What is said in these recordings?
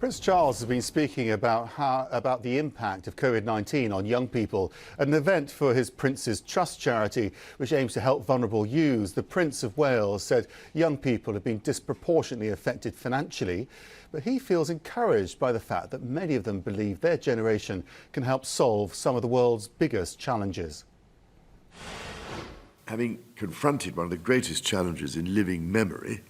Prince Charles has been speaking about the impact of COVID-19 on young people at an event for his Prince's Trust charity, which aims to help vulnerable youths. The Prince of Wales said young people have been disproportionately affected financially, but he feels encouraged by the fact that many of them believe their generation can help solve some of the world's biggest challenges. Having confronted one of the greatest challenges in living memory,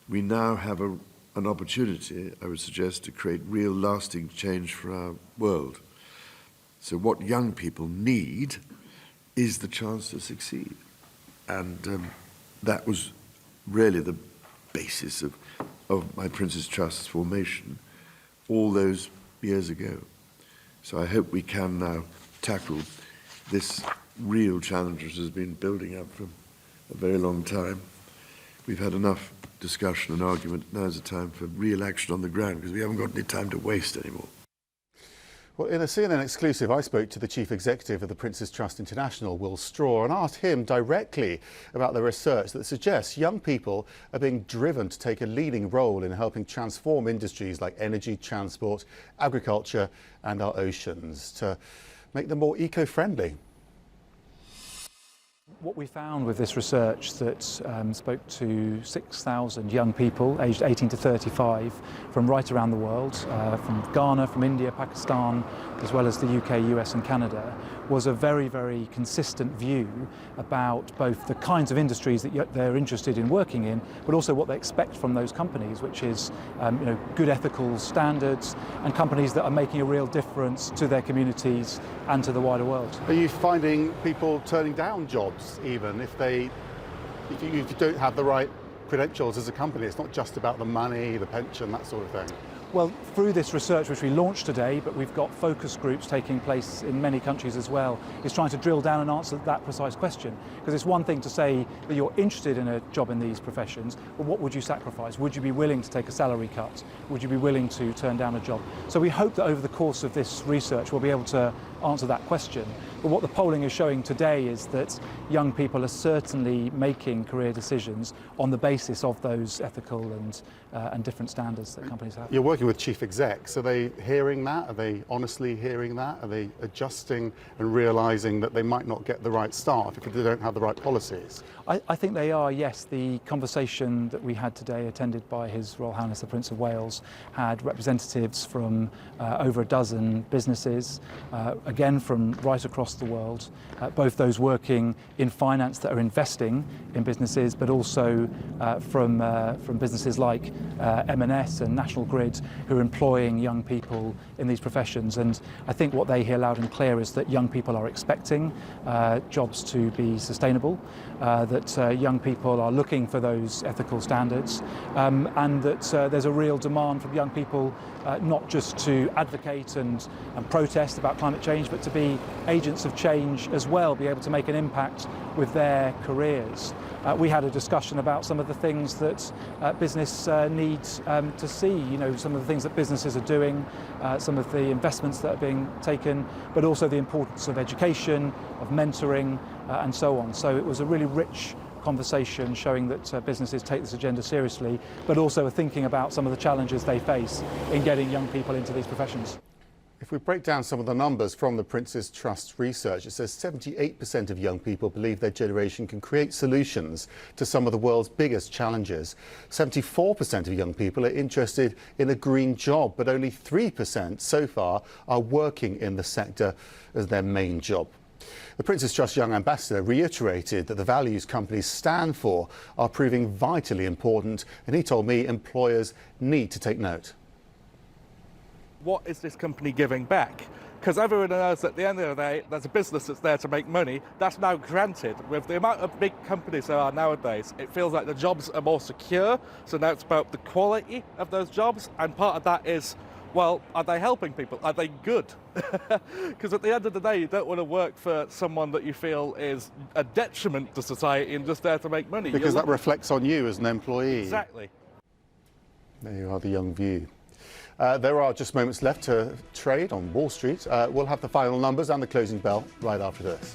we now have an opportunity, I would suggest, to create real lasting change for our world. So what young people need is the chance to succeed. And that was really the basis of my Prince's Trust's formation all those years ago. So I hope we can now tackle this real challenge which has been building up for a very long time. We've had enough discussion and argument. Now's the time for real action on the ground, because we haven't got any time to waste anymore. Well, in a CNN exclusive, I spoke to the Chief Executive of the Prince's Trust International, Will Straw, and asked him directly about the research that suggests young people are being driven to take a leading role in helping transform industries like energy, transport, agriculture and our oceans to make them more eco-friendly. What we found with this research that spoke to 6,000 young people aged 18 to 35 from right around the world, from Ghana, from India, Pakistan, as well as the UK, US and Canada, was a very, very consistent view about both the kinds of industries that they're interested in working in, but also what they expect from those companies, which is good ethical standards and companies that are making a real difference to their communities and to the wider world. Are you finding people turning down jobs even if you don't have the right credentials as a company? It's not just about the money, the pension, that sort of thing. Well, through this research which we launched today, but we've got focus groups taking place in many countries as well, is trying to drill down and answer that precise question. Because it's one thing to say that you're interested in a job in these professions, but what would you sacrifice? Would you be willing to take a salary cut? Would you be willing to turn down a job? So we hope that over the course of this research we'll be able to answer that question. But what the polling is showing today is that young people are certainly making career decisions on the basis of those ethical and different standards that companies have. You're working with chief execs. Are they hearing that? Are they honestly hearing that? Are they adjusting and realising that they might not get the right staff if they don't have the right policies? I think they are, yes. The conversation that we had today, attended by His Royal Highness the Prince of Wales, had representatives from over a dozen businesses, again from right across the world, both those working in finance that are investing in businesses, but also from businesses like M&S and National Grid, who are employing young people in these professions. And I think what they hear loud and clear is that young people are expecting jobs to be sustainable, that young people are looking for those ethical standards, and that there's a real demand from young people not just to advocate and protest about climate change, but to be agents of change as well, be able to make an impact with their careers. We had a discussion about some of the things that business needs to see, some of the things that businesses are doing, some of the investments that are being taken, but also the importance of education, of mentoring, and so on. So it was a really rich conversation showing that businesses take this agenda seriously, but also are thinking about some of the challenges they face in getting young people into these professions. If we break down some of the numbers from the Prince's Trust research, it says 78% of young people believe their generation can create solutions to some of the world's biggest challenges. 74% of young people are interested in a green job, but only 3% so far are working in the sector as their main job. The Prince's Trust Young Ambassador reiterated that the values companies stand for are proving vitally important, and he told me employers need to take note. What is this company giving back? Because everyone knows at the end of the day, there's a business that's there to make money. That's now granted. With the amount of big companies there are nowadays, it feels like the jobs are more secure. So now it's about the quality of those jobs. And part of that is, well, are they helping people? Are they good? Because at the end of the day, you don't want to work for someone that you feel is a detriment to society and just there to make money. Because that reflects on you as an employee. Exactly. There you are, the young view. There are just moments left to trade on Wall Street. We'll have the final numbers and the closing bell right after this.